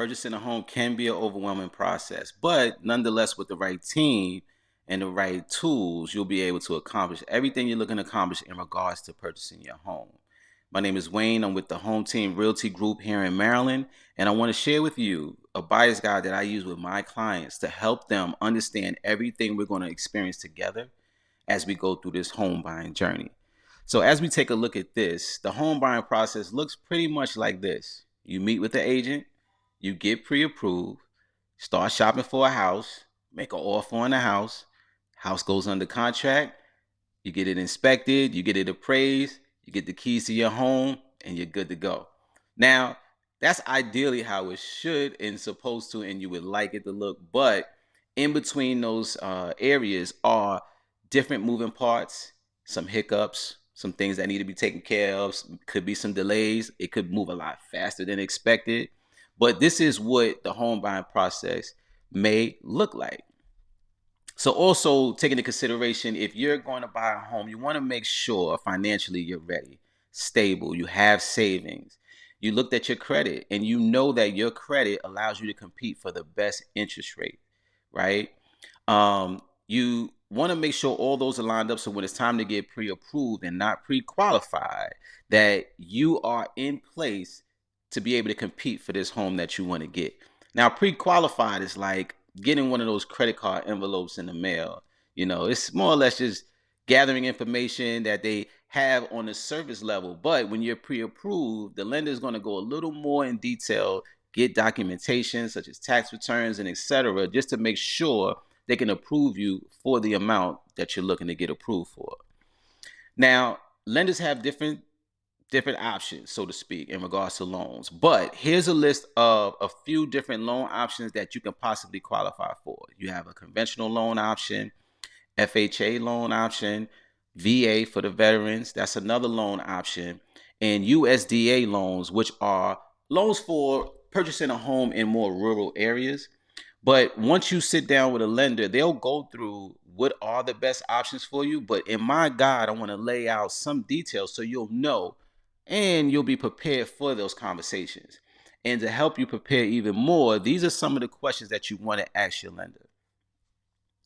Purchasing a home can be an overwhelming process, but nonetheless, with the right team and the right tools, you'll be able to accomplish everything you're looking to accomplish in regards to purchasing your home. My name is Wayne. I'm with the Home Team Realty Group here in Maryland, and I want to share with you a buyer's guide that I use with my clients to help them understand everything we're going to experience together as we go through this home buying journey. So, as we take a look at this, the home buying process looks pretty much like this. You meet with the agent, you get pre-approved, start shopping for a house, make an offer on the house goes under contract, you get it inspected, you get it appraised, you get the keys to your home, and you're good to go. Now, that's ideally how it should and supposed to, and you would like it to look. But in between those areas are different moving parts, some hiccups, some things that need to be taken care of. Could be some delays. It could move a lot faster than expected. But this is what the home buying process may look like. So also take into consideration, if you're going to buy a home, you want to make sure financially you're ready, stable, you have savings. You looked at your credit and you know that your credit allows you to compete for the best interest rate, right? You want to make sure all those are lined up so when it's time to get pre-approved and not pre-qualified, that you are in place to be able to compete for this home that you want to get. Now, pre-qualified is like getting one of those credit card envelopes in the mail. It's more or less just gathering information that they have on the surface level. But when you're pre-approved, the lender is going to go a little more in detail, get documentation such as tax returns and etc., just to make sure they can approve you for the amount that you're looking to get approved for. Now, lenders have different options, so to speak, in regards to loans. But here's a list of a few different loan options that you can possibly qualify for. You have a conventional loan option, FHA loan option, VA for the veterans, that's another loan option, and USDA loans, which are loans for purchasing a home in more rural areas. But once you sit down with a lender, they'll go through what are the best options for you. But in my guide, I want to lay out some details so you'll know and you'll be prepared for those conversations. And to help you prepare even more, these are some of the questions that you want to ask your lender.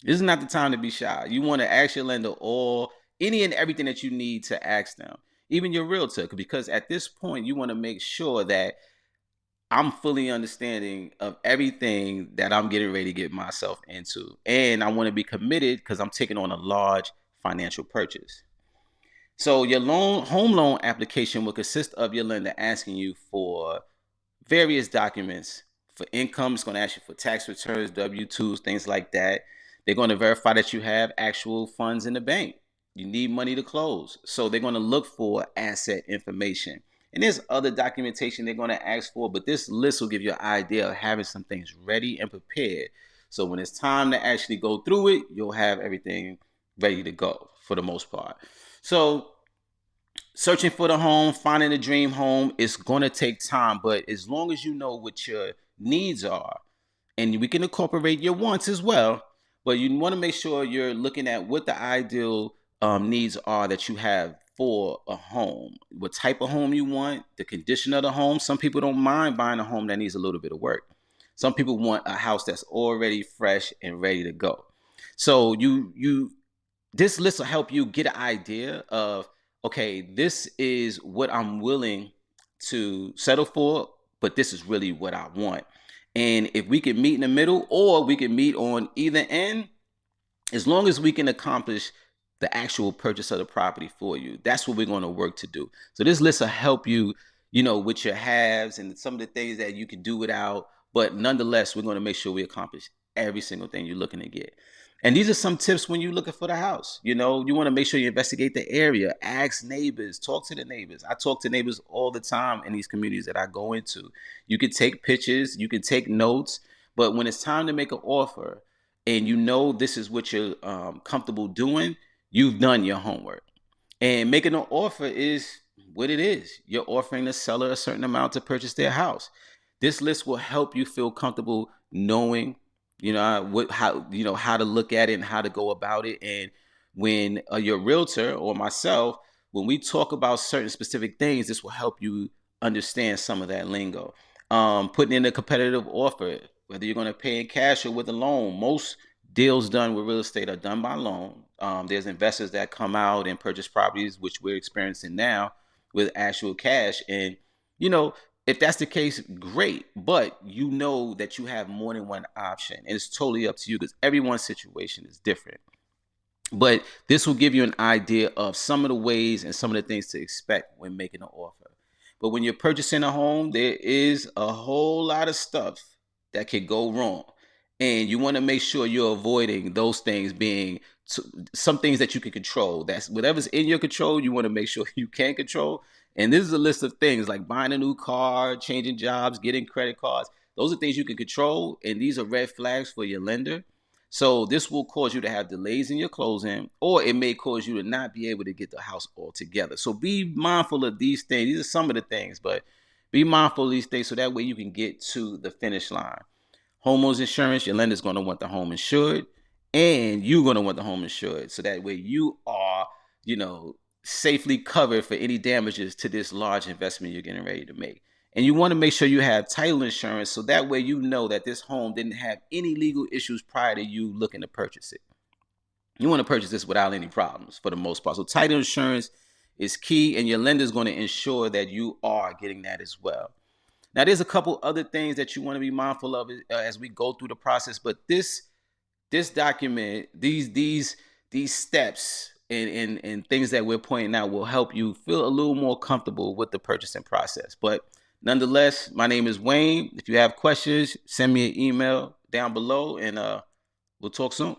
This is not the time to be shy. You want to ask your lender all any and everything that you need to ask them, even your realtor, because at this point you want to make sure that I'm fully understanding of everything that I'm getting ready to get myself into. And I want to be committed because I'm taking on a large financial purchase. So your home loan application will consist of your lender asking you for various documents. For income, it's going to ask you for tax returns, W-2s, things like that. They're going to verify that you have actual funds in the bank. You need money to close. So they're going to look for asset information. And there's other documentation they're going to ask for, but this list will give you an idea of having some things ready and prepared. So when it's time to actually go through it, you'll have everything ready to go for the most part. So searching for the home, finding a dream home, it's going to take time, but as long as you know what your needs are, and we can incorporate your wants as well, but you want to make sure you're looking at what the ideal needs are that you have for a home, what type of home you want, the condition of the home. Some people don't mind buying a home that needs a little bit of work. Some people want a house that's already fresh and ready to go. So this list will help you get an idea of, okay, this is what I'm willing to settle for, but this is really what I want. And if we can meet in the middle, or we can meet on either end, as long as we can accomplish the actual purchase of the property for you, that's what we're going to work to do. So this list will help you, with your haves and some of the things that you can do without, but nonetheless, we're going to make sure we accomplish every single thing you're looking to get. And these are some tips when you're looking for the house. You want to make sure you investigate the area, ask neighbors, talk to the neighbors. I talk to neighbors all the time in these communities that I go into. You can take pictures, you can take notes, but when it's time to make an offer and this is what you're comfortable doing, you've done your homework. And making an offer is what it is. You're offering the seller a certain amount to purchase their house. This list will help you feel comfortable knowing how to look at it and how to go about it. And when your realtor or myself, when we talk about certain specific things, this will help you understand some of that lingo. Putting in a competitive offer, whether you're going to pay in cash or with a loan. Most deals done with real estate are done by loan. There's investors that come out and purchase properties, which we're experiencing now, with actual cash. And, you know, if that's the case, great. But you know that you have more than one option. And it's totally up to you because everyone's situation is different. But this will give you an idea of some of the ways and some of the things to expect when making an offer. But when you're purchasing a home, there is a whole lot of stuff that could go wrong. And you want to make sure you're avoiding those things being some things that you can control. That's whatever's in your control, you want to make sure you can control. And this is a list of things like buying a new car, changing jobs, getting credit cards. Those are things you can control. And these are red flags for your lender. So this will cause you to have delays in your closing, or it may cause you to not be able to get the house altogether. So be mindful of these things. These are some of the things, but be mindful of these things so that way you can get to the finish line. Homeowners insurance, your lender's going to want the home insured, and you're going to want the home insured. So that way you are, safely covered for any damages to this large investment you're getting ready to make. And you want to make sure you have title insurance so that way you know that this home didn't have any legal issues prior to you looking to purchase it. You want to purchase this without any problems for the most part. So title insurance is key, and your lender is going to ensure that you are getting that as well. Now, there's a couple other things that you want to be mindful of as we go through the process, but this document, these steps and things that we're pointing out will help you feel a little more comfortable with the purchasing process. But nonetheless, my name is Wayne. If you have questions, send me an email down below, and we'll talk soon.